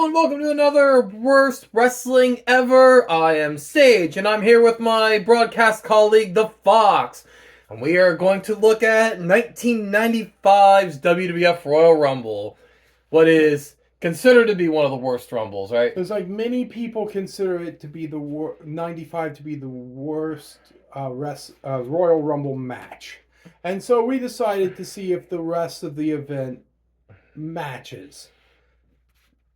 Hello and welcome to another Worst Wrestling Ever. I am Sage and I'm here with my broadcast colleague, The Fox. And we are going to look at 1995's WWF Royal Rumble. What is considered to be one of the worst Rumbles, right? There's like many people consider it to be the 95 to be the worst Royal Rumble match. And so we decided to see if the rest of the event matches.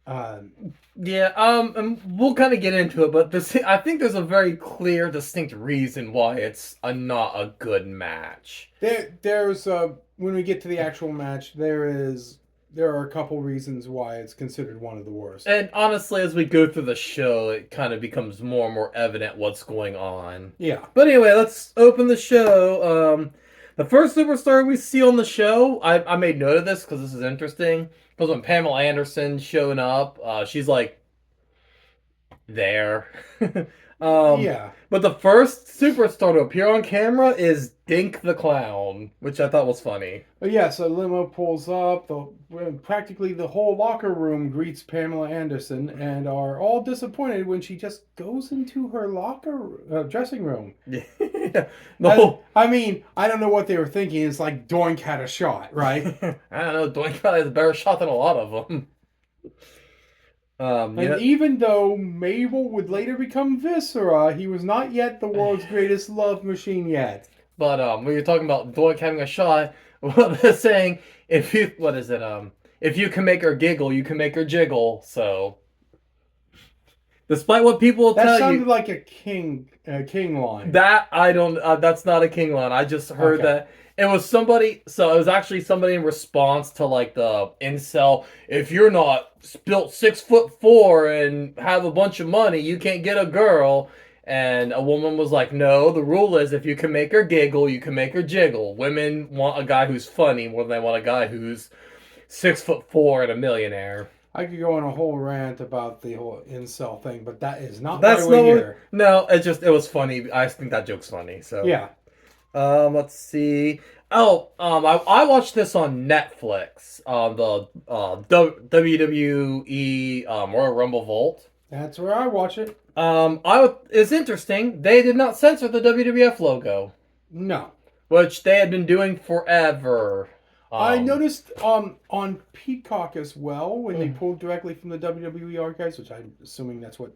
And we'll kind of get into it, but I think there's a very clear, distinct reason why it's not a good match. There's when we get to the actual match, there are a couple reasons why it's considered one of the worst. And honestly, as we go through the show, it kind of becomes more and more evident what's going on. Yeah. But anyway, let's open the show. The first superstar we see on the show, I made note of this because this is interesting. Because when Pamela Anderson showing up, she's like there. Yeah. But the first superstar to appear on camera is Dink the Clown, which I thought was funny. But yeah, so limo pulls up. Practically the whole locker room greets Pamela Anderson and are all disappointed when she just goes into her dressing room. I mean, I don't know what they were thinking. It's like Doink had a shot, right? I don't know. Doink probably has a better shot than a lot of them. Even though Mabel would later become Viscera, he was not yet the world's greatest love machine yet. But when you're talking about Doink having a shot, well, they're saying if you can make her giggle, you can make her jiggle. So, despite what people tell you, that sounded like a king line. That I don't. That's not a king line. I just heard that. It was somebody, so it was actually somebody in response to like the incel. If you're not built 6'4" and have a bunch of money, you can't get a girl. And a woman was like, "No, the rule is if you can make her giggle, you can make her jiggle. Women want a guy who's funny more than they want a guy who's 6'4" and a millionaire." I could go on a whole rant about the whole incel thing, but that is not That's why we're here. No, it was funny. I think that joke's funny. So yeah. Let's see. I watched this on Netflix. The WWE Royal Rumble Vault. That's where I watch it. It's interesting. They did not censor the WWF logo. No. Which they had been doing forever. I noticed on Peacock as well when they pulled directly from the WWE archives, which I'm assuming that's what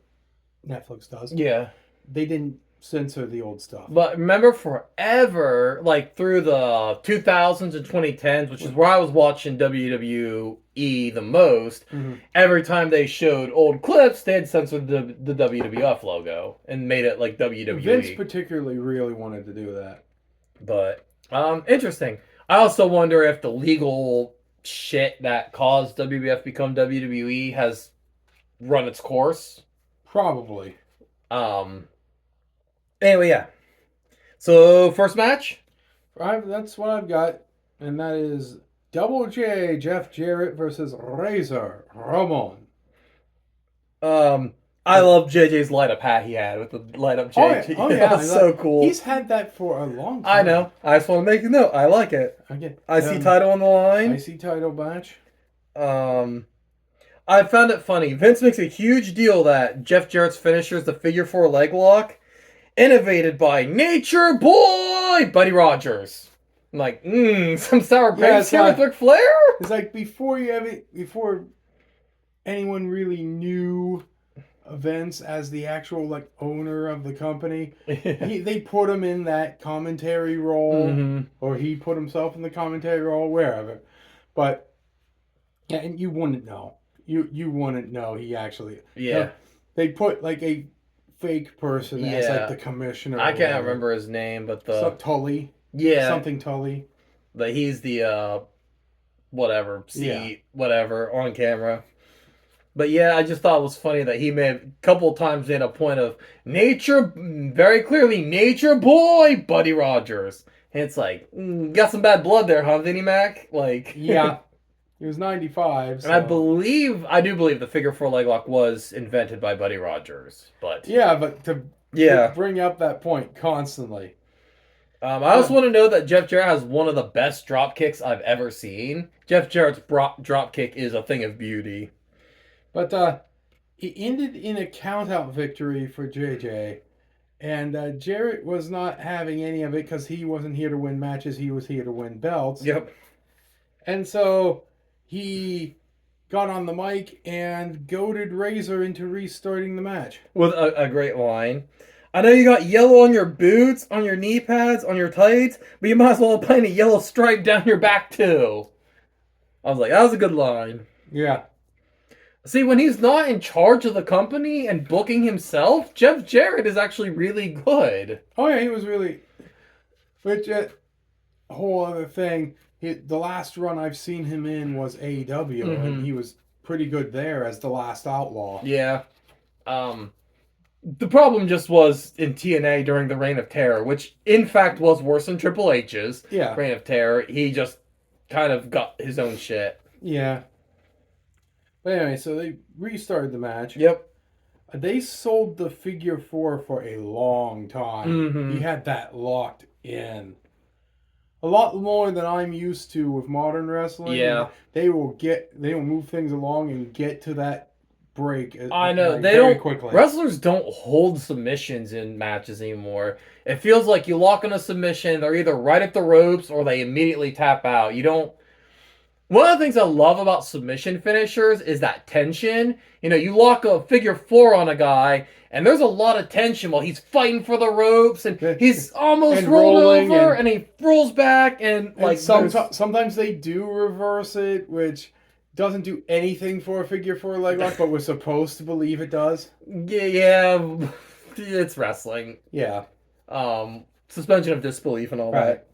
Netflix does. Yeah. They didn't censor the old stuff. But remember forever, like through the 2000s and 2010s, which is where I was watching WWE the most, every time they showed old clips, they had censored the WWF logo and made it like WWE. Vince particularly really wanted to do that. But, interesting. I also wonder if the legal shit that caused WWF become WWE has run its course. Probably. Anyway, yeah. So, first match? That's what I've got. And that is Double J, Jeff Jarrett versus Razor Ramon. I love JJ's light up hat he had with the light up JJ. Oh yeah. That's so cool. He's had that for a long time. I know. I just want to make a note. I like it. Okay. IC title on the line. IC title match. I found it funny. Vince makes a huge deal that Jeff Jarrett's finisher is the figure 4 leg lock, innovated by Nature Boy Buddy Rogers. I'm like, some sour grapes here with Ric Flair? It's like before anyone really knew Vince as the actual like owner of the company, they put him in that commentary role, or he put himself in the commentary role, wherever. But yeah, and you wouldn't know. You wouldn't know he actually. Yeah. They put like a fake person as like the commissioner. I can't remember his name, but Tully. Yeah. Something Tully. But he's the whatever on camera. But yeah, I just thought it was funny that he made a couple of times made a point of very clearly Nature Boy Buddy Rogers. And it's like, got some bad blood there, huh, Vinnie Mac? Like, yeah. He was 95. So. And I do believe the figure 4 leg lock was invented by Buddy Rogers. But to bring up that point constantly. I also want to know that Jeff Jarrett has one of the best drop kicks I've ever seen. Jeff Jarrett's drop kick is a thing of beauty. But it ended in a count-out victory for JJ. And Jarrett was not having any of it because he wasn't here to win matches. He was here to win belts. Yep. And so he got on the mic and goaded Razor into restarting the match. With a great line. I know you got yellow on your boots, on your knee pads, on your tights, but you might as well paint a yellow stripe down your back too. I was like, that was a good line. Yeah. See, when he's not in charge of the company and booking himself, Jeff Jarrett is actually really good. Oh, yeah, he was really... Which, a whole other thing, the last run I've seen him in was AEW, and he was pretty good there as the last outlaw. Yeah. The problem just was in TNA during the Reign of Terror, which in fact was worse than Triple H's Reign of Terror. He just kind of got his own shit. Yeah. But anyway, so they restarted the match. Yep. They sold the figure 4 for a long time. He had that locked in. A lot more than I'm used to with modern wrestling. Yeah. They will move things along and get to that break. I know. Like, they very don't quickly. Wrestlers don't hold submissions in matches anymore. It feels like you lock in a submission, they're either right at the ropes or they immediately tap out. You don't. One of the things I love about submission finishers is that tension. You know, you lock a figure 4 on a guy, and there's a lot of tension while he's fighting for the ropes, and he's almost rolled over, and he rolls back, and like sometimes they do reverse it, which doesn't do anything for a figure 4 leg lock, but we're supposed to believe it does. Yeah, it's wrestling. Yeah. Suspension of disbelief and all that.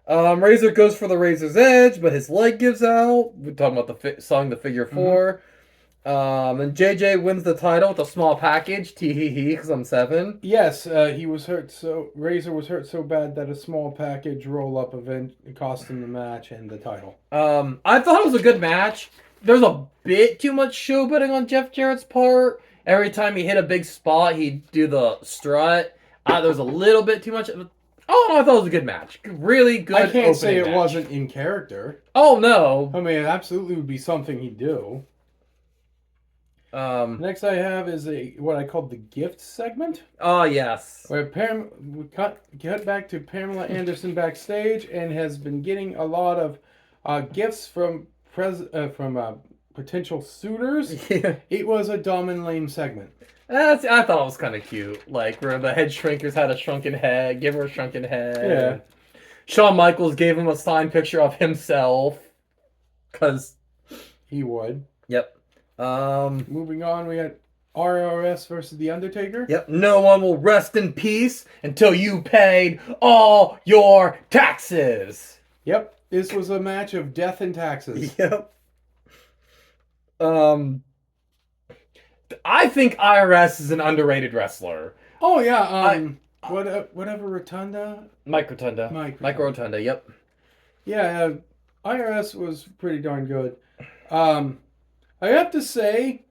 Razor goes for the Razor's Edge, but his leg gives out. We're talking about the figure 4. And JJ wins the title with a small package. Tee-hee-hee, because I'm 7. Yes, he was hurt. So Razor was hurt so bad that a small package roll-up event cost him the match and the title. I thought it was a good match. There's a bit too much showboating on Jeff Jarrett's part. Every time he hit a big spot, he'd do the strut. There's a little bit too much. Oh, no, I thought it was a good match. Really good. I can't say it match. wasn't in character. Oh, no. I mean, it absolutely would be something he'd do. Next I have is what I call the gift segment. Oh, yes. Where we cut back to Pamela Anderson backstage and has been getting a lot of gifts from potential suitors. Yeah. It was a dumb and lame segment. I thought it was kind of cute. Like, where the head shrinkers had a shrunken head, give her a shrunken head. Yeah. Shawn Michaels gave him a signed picture of himself. Because he would. Yep. Moving on, we had RRS versus The Undertaker. Yep. No one will rest in peace until you paid all your taxes. Yep. This was a match of death and taxes. Yep. I think IRS is an underrated wrestler. Oh yeah. Whatever Rotunda. Mike Rotunda. Mike Rotunda. Yep. Yeah. IRS was pretty darn good. I have to say,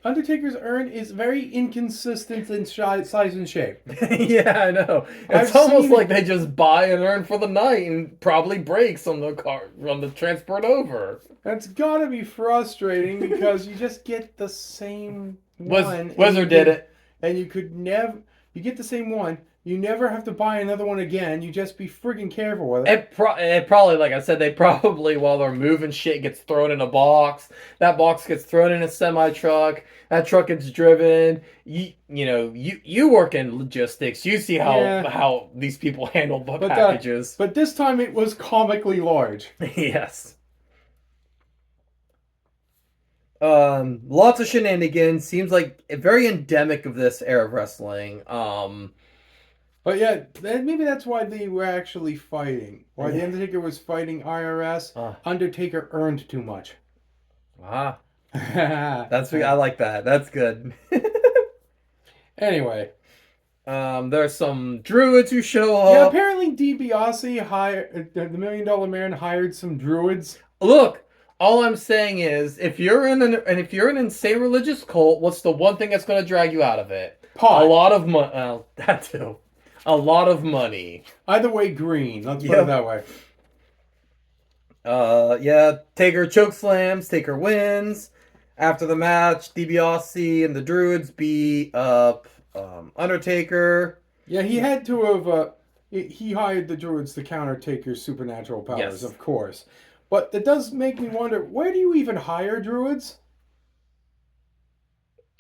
Undertaker's urn is very inconsistent in size and shape. Yeah, I know. It's almost like they just buy an urn for the night and probably breaks on the transport over. That's gotta be frustrating because you just get the same one. Wizard did it. And you get the same one. You never have to buy another one again. You just be friggin' careful with it. It probably, like I said, they probably, while they're moving shit, gets thrown in a box. That box gets thrown in a semi-truck. That truck gets driven. You work in logistics. You see how these people handle packages. But this time it was comically large. Yes. Lots of shenanigans. Seems like very endemic of this era of wrestling. But yeah, maybe that's why they were actually fighting. Why the Undertaker was fighting IRS. Undertaker earned too much. Ah. I like that. That's good. Anyway. There's some druids who show up. Yeah, apparently DiBiase the $1 Million Man hired some druids. Look, all I'm saying is, if you're in an insane religious cult, what's the one thing that's going to drag you out of it? Pot. A lot of money. Well, that too. A lot of money. Either way, green. Let's put it that way. Yeah. Taker choke slams. Taker wins. After the match, DiBiase and the Druids beat up Undertaker. Yeah, he had to have. He hired the Druids to counter Taker's supernatural powers, Yes. of course. But that does make me wonder, where do you even hire Druids?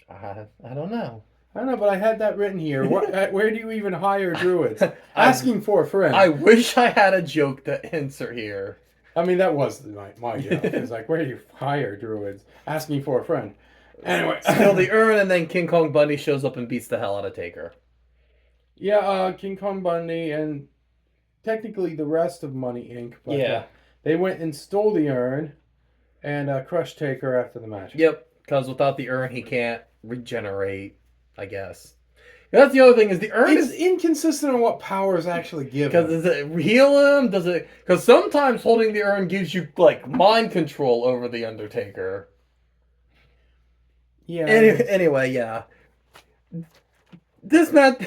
I don't know. I don't know, but I had that written here. Where do you even hire Druids? Asking for a friend. I wish I had a joke to insert here. I mean, that was my joke. It's like, where do you hire Druids? Asking for a friend. Anyway. Steal the urn, and then King Kong Bundy shows up and beats the hell out of Taker. Yeah, King Kong Bundy and technically the rest of Money Inc. But, yeah. They went and stole the urn and crushed Taker after the match. Yep, because without the urn, he can't regenerate, I guess. That's the other thing, is the urn is inconsistent on what powers actually give him. Because does it heal him? Does it? Because sometimes holding the urn gives you like mind control over the Undertaker. Yeah. Anyway, yeah. This match.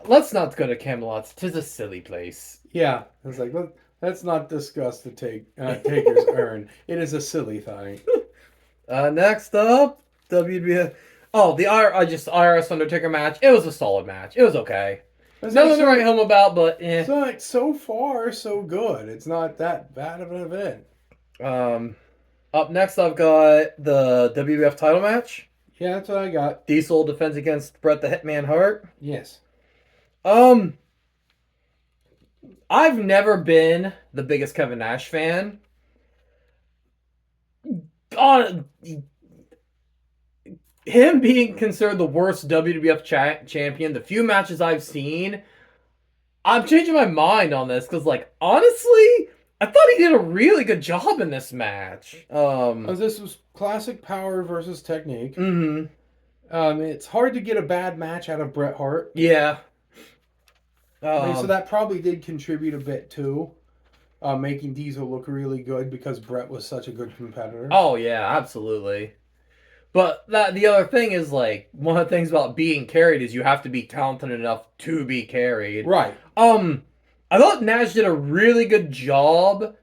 Let's not go to Camelot. Tis a silly place. Yeah, it's like let's not discuss the Taker's urn. It is a silly thing. Next up, WWF. Oh, the IRS Undertaker match. It was a solid match. It was okay. Nothing to write home about, but eh. So far, so good. It's not that bad of an event. Up next, I've got the WWF title match. Yeah, that's what I got. Diesel defends against Bret the Hitman Hart. Yes. I've never been the biggest Kevin Nash fan. Him being considered the worst WWF champion, the few matches I've seen, I'm changing my mind on this because, like, honestly, I thought he did a really good job in this match. This was classic power versus technique. Mm-hmm. It's hard to get a bad match out of Bret Hart. Yeah. So that probably did contribute a bit too, making Diesel look really good because Bret was such a good competitor. Oh yeah, absolutely. But the other thing is, like, one of the things about being carried is you have to be talented enough to be carried. Right. I thought Nash did a really good job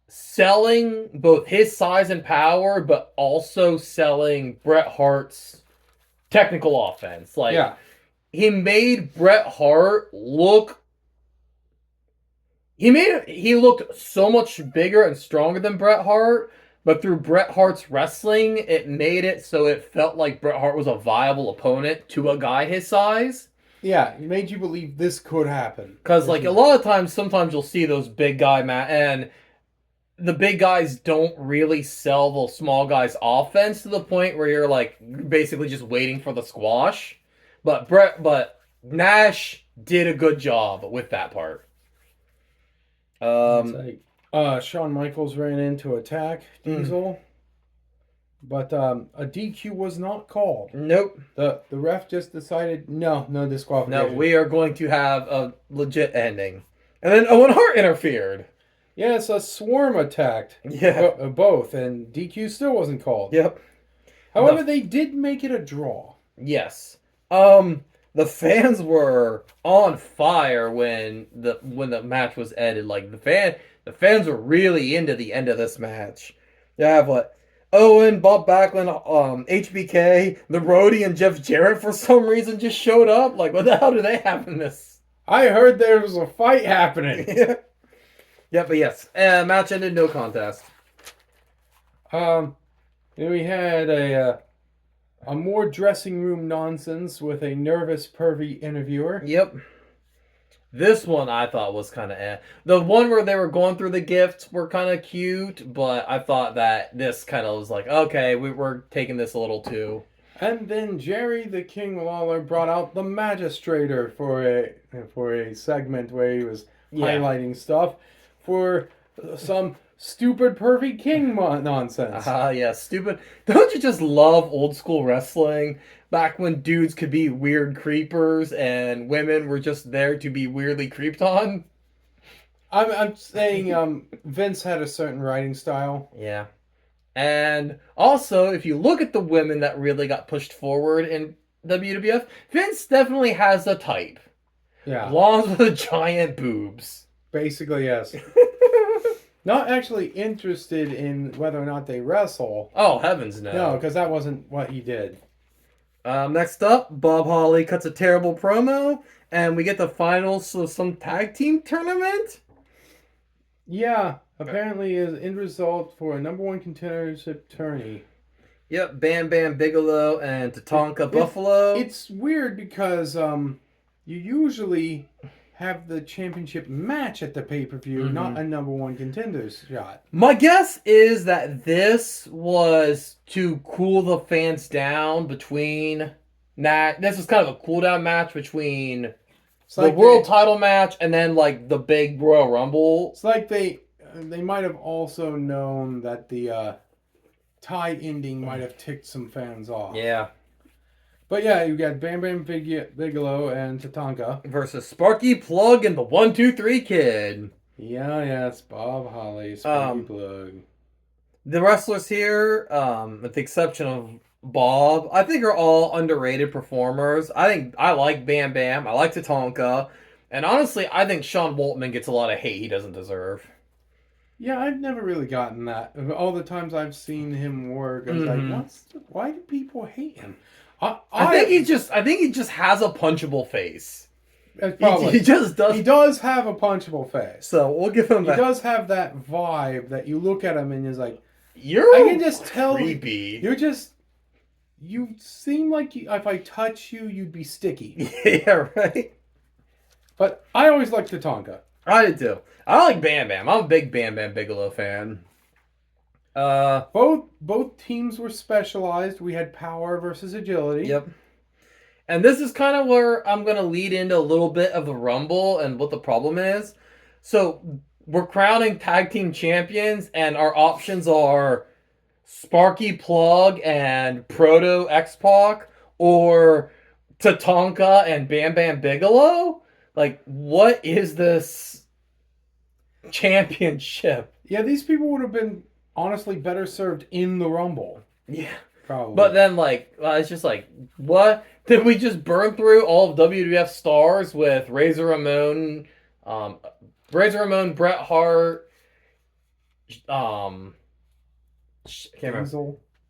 selling both his size and power, but also selling Bret Hart's technical offense. Like, yeah. He made Bret Hart look... He looked so much bigger and stronger than Bret Hart, but through Bret Hart's wrestling, it made it so it felt like Bret Hart was a viable opponent to a guy his size. Yeah, it made you believe this could happen. Because, like, a lot of times, sometimes you'll see those big guy and the big guys don't really sell the small guys' offense to the point where you're, like, basically just waiting for the squash. But Nash did a good job with that part. Shawn Michaels ran in to attack Diesel, but a DQ was not called. Nope. The ref just decided no disqualification. No, we are going to have a legit ending. And then Owen Hart interfered. Yes, a Swarm attacked. Yeah. Both, and DQ still wasn't called. Yep. However, they did make it a draw. Yes. The fans were on fire when the match was ended. Like, the fans were really into the end of this match. You have Owen, Bob Backlund, HBK, the Roadie, and Jeff Jarrett for some reason just showed up. Like, what the hell do they have in this? I heard there was a fight happening. Yeah, but yes, match ended no contest. Then we had a more dressing room nonsense with a nervous, pervy interviewer. Yep. This one I thought was kind of eh. The one where they were going through the gifts were kind of cute, but I thought that this kind of was like, okay, we're taking this a little too. And then Jerry the King Lawler brought out the Magistrator for a segment where he was highlighting stuff for some stupid pervy king nonsense. Yeah, stupid. Don't you just love old school wrestling? Back when dudes could be weird creepers and women were just there to be weirdly creeped on? I'm saying Vince had a certain writing style. Yeah. And also, if you look at the women that really got pushed forward in WWF, Vince definitely has a type. Yeah. Blondes with giant boobs. Basically, yes. Not actually interested in whether or not they wrestle. Oh, heavens no. No, because that wasn't what he did. Next up, Bob Holly cuts a terrible promo, and we get the finals of some tag team tournament. Yeah, apparently is end result for a number 1 contendership tourney. Yep, Bam Bam Bigelow and Tatanka Buffalo. It's weird because you usually have the championship match at the pay-per-view, not a number 1 contenders shot. My guess is that this was to cool the fans down between... this was kind of a cool-down match between the world title match and then, like, the big Royal Rumble. It's like they might have also known that the tie ending might have ticked some fans off. Yeah. But yeah, you got Bam Bam Bigelow and Tatanka. Versus Sparky Plug and the 1-2-3 Kid. Yeah, it's Bob Holly, Sparky Plug. The wrestlers here, with the exception of Bob, I think are all underrated performers. I like Bam Bam. I like Tatanka. And honestly, I think Sean Waltman gets a lot of hate he doesn't deserve. Yeah, I've never really gotten that. All the times I've seen him work, I was like, why do people hate him? I think he just has a punchable face. Probably. He just does. He does have a punchable face. So we'll give him that. He does have that vibe that you look at him and he's like, I can just tell creepy. You seem like if I touch you, you'd be sticky. Yeah, right. But I always liked Tatanka. I did too. I like Bam Bam. I'm a big Bam Bam Bigelow fan. Both teams were specialized. We had power versus agility. Yep. And this is kind of where I'm going to lead into a little bit of the Rumble and what the problem is. So we're crowning tag team champions, and our options are Sparky Plug and Proto X-Pac, or Tatanka and Bam Bam Bigelow. Like, what is this championship? Yeah, these people would have been honestly better served in the Rumble. Yeah. Probably. But then, like, it's just like, what? Did we just burn through all of WWF stars with Razor Ramon, Bret Hart, Diesel?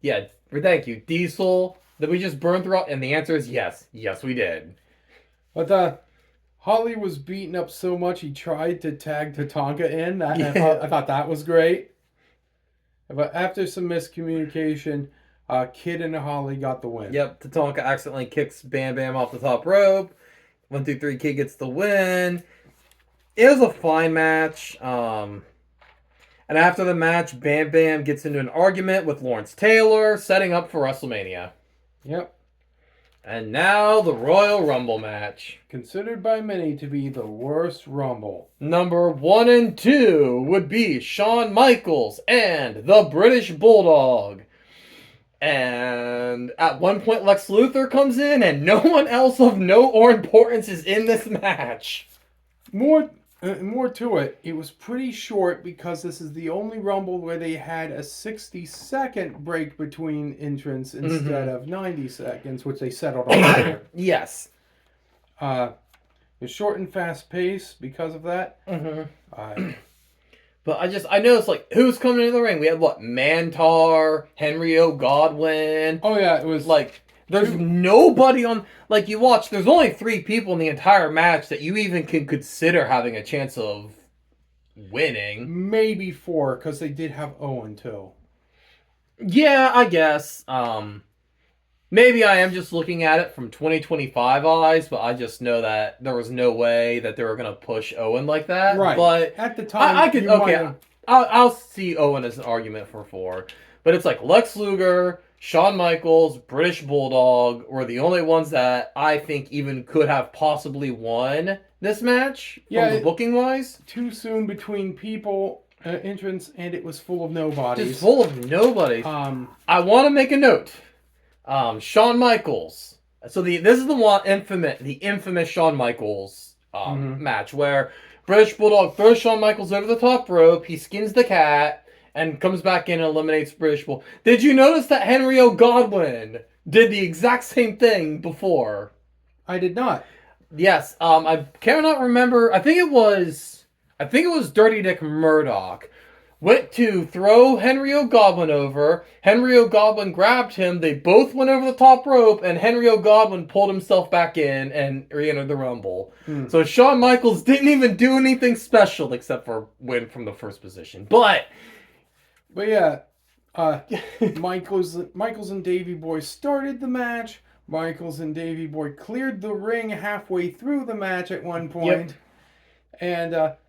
Yeah, thank you. Diesel. Did we just burn through all? And the answer is yes. Yes, we did. But Holly was beaten up so much he tried to tag Tatanka in. I thought that was great. But after some miscommunication, Kid and Holly got the win. Yep, Tatanka accidentally kicks Bam Bam off the top rope. 1-2-3 Kid gets the win. It was a fine match. And after the match, Bam Bam gets into an argument with Lawrence Taylor, setting up for WrestleMania. Yep. And now the Royal Rumble match. Considered by many to be the worst Rumble. Number 1 and 2 would be Shawn Michaels and the British Bulldog. And at one point, Lex Luthor comes in, and no one else of note or importance is in this match. More to it, it was pretty short because this is the only Rumble where they had a 60-second break between entrants instead of 90 seconds, which they settled on later. Yes. It's short and fast pace because of that. But I noticed, like, who's coming into the ring? We had, what, Mantar, Henry O. Godwin. Oh, yeah, it was... Like, there's nobody on... Like, you watch, there's only 3 people in the entire match that you even can consider having a chance of winning. Maybe 4, because they did have Owen, too. Yeah, I guess. Maybe I am just looking at it from 2025 eyes, but I just know that there was no way that they were going to push Owen like that. Right. But at the time, I could... Okay, I'll see Owen as an argument for 4. But it's like Lex Luger, Shawn Michaels, British Bulldog were the only ones that I think even could have possibly won this match from the booking wise. Too soon between people, entrance, and it was full of nobodies. Just full of nobody. I want to make a note. Shawn Michaels. So this is the infamous Shawn Michaels match where British Bulldog throws Shawn Michaels over the top rope. He skins the cat and comes back in and eliminates British Bulldog. Did you notice that Henry O. Godwin did the exact same thing before? I did not. Yes. I cannot remember. I think it was Dirty Dick Murdoch went to throw Henry O'Godwin over. Henry O'Godwin grabbed him. They both went over the top rope, and Henry O'Godwin pulled himself back in and re-entered the Rumble. So Shawn Michaels didn't even do anything special except for win from the first position. But yeah, Michaels and Davey Boy started the match. Michaels and Davey Boy cleared the ring halfway through the match at one point. Yep.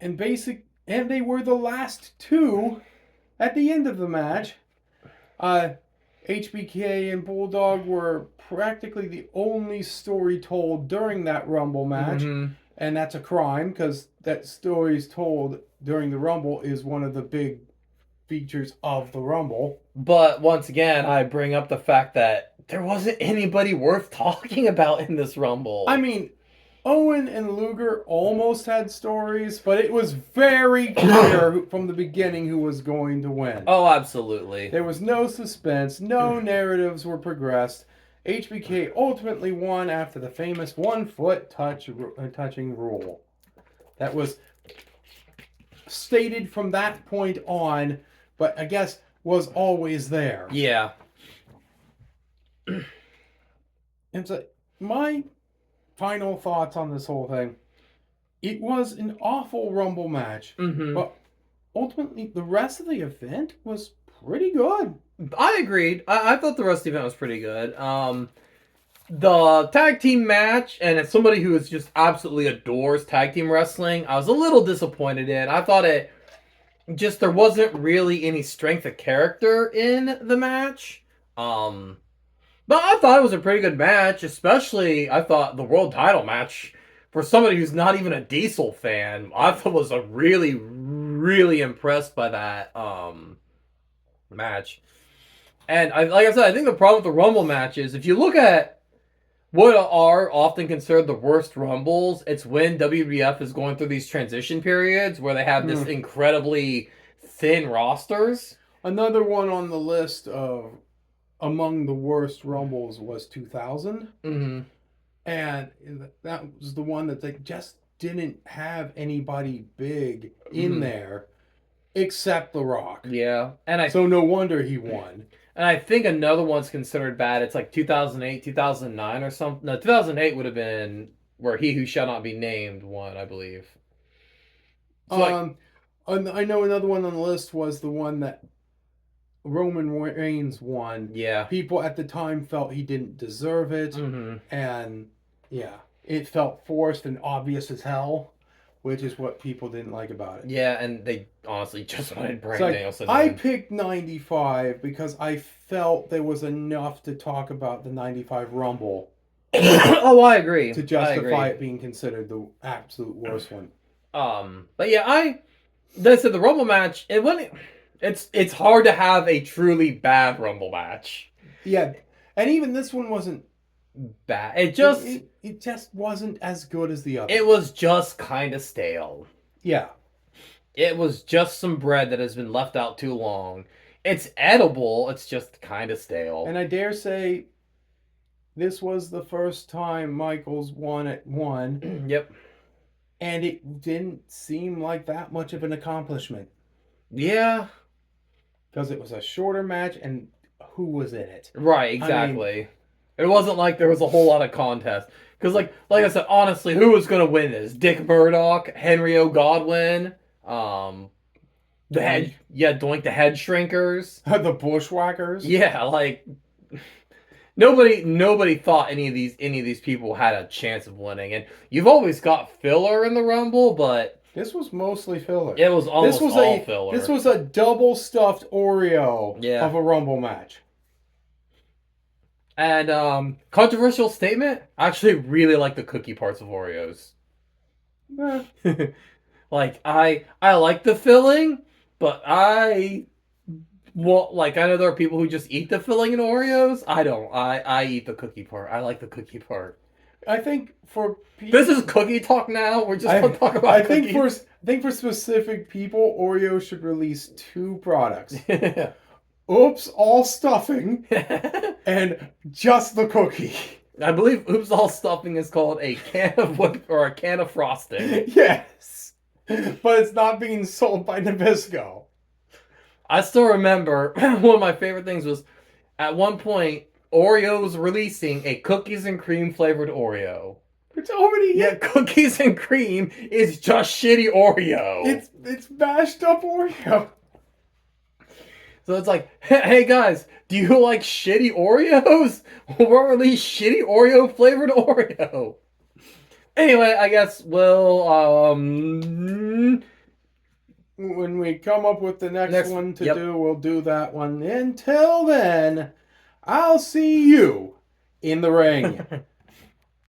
And they were the last two at the end of the match. HBK and Bulldog were practically the only story told during that Rumble match. And that's a crime, because that stories told during the Rumble is one of the big features of the Rumble. But once again, I bring up the fact that there wasn't anybody worth talking about in this Rumble. I mean, Owen and Luger almost had stories, but it was very clear from the beginning who was going to win. Oh, absolutely. There was no suspense, no narratives were progressed. HBK ultimately won after the famous 1 foot touching rule. That was stated from that point on, but I guess was always there. Yeah. And so my final thoughts on this whole thing. It was an awful Rumble match, but ultimately the rest of the event was pretty good. I agreed. I thought the rest of the event was pretty good. The tag team match, and as somebody who just absolutely adores tag team wrestling, I was a little disappointed in. I thought there wasn't really any strength of character in the match. But I thought it was a pretty good match, especially I thought the world title match, for somebody who's not even a Diesel fan, I thought was a really, really impressed by that match. And like I said, I think the problem with the Rumble match is if you look at what are often considered the worst Rumbles, it's when WWF is going through these transition periods where they have this incredibly thin rosters. Another one on the list of among the worst Rumbles was 2000. And that was the one that they just didn't have anybody big in there except The Rock. Yeah. So no wonder he won. And I think another one's considered bad. It's like 2008, 2009 or something. No, 2008 would have been where He Who Shall Not Be Named won, I believe. So I know another one on the list was the one that Roman Reigns won. Yeah. People at the time felt he didn't deserve it. And yeah, it felt forced and obvious as hell, which is what people didn't like about it. Yeah, and they honestly just wanted Bryan Danielson. I picked 95 because I felt there was enough to talk about the 95 Rumble. Oh, I agree. To justify it being considered the absolute worst one. But yeah, I said the Rumble match, it's hard to have a truly bad Rumble match. Yeah, and even this one wasn't bad. It just wasn't as good as the other. It was just kind of stale. Yeah. It was just some bread that has been left out too long. It's edible, it's just kind of stale. And I dare say this was the first time Michaels won at 1. Yep. And it didn't seem like that much of an accomplishment. Yeah. Because it was a shorter match, and who was in it? Right, exactly. I mean, it wasn't like there was a whole lot of contest. Because, like I said, honestly, who was going to win this? Dick Murdoch, Henry O'Godwin, Doink the Head Shrinkers, the Bushwhackers. Yeah, like nobody thought any of these people had a chance of winning. And you've always got filler in the Rumble, but this was mostly filler. It was almost all filler. This was a double stuffed Oreo of a Rumble match. And controversial statement, I actually really like the cookie parts of Oreos. Like I like the filling, but I know there are people who just eat the filling in Oreos. I don't. I eat the cookie part. I like the cookie part. I think for people, this is cookie talk now. We're just going to talk about cookies. I think for specific people, Oreo should release 2 products. Oops, all stuffing, and just the cookie. I believe Oops All Stuffing is called a can of whipped or a can of frosting. Yes. but it's not being sold by Nabisco. I still remember one of my favorite things was at one point Oreo was releasing a cookies and cream flavored Oreo. It's already Yeah, cookies and cream is just shitty Oreo. It's mashed up Oreo. So it's like, hey guys, do you like shitty Oreos? We'll release shitty Oreo flavored Oreo. Anyway, I guess we'll when we come up with the next one to yep. do, we'll do that one. Until then, I'll see you in the ring.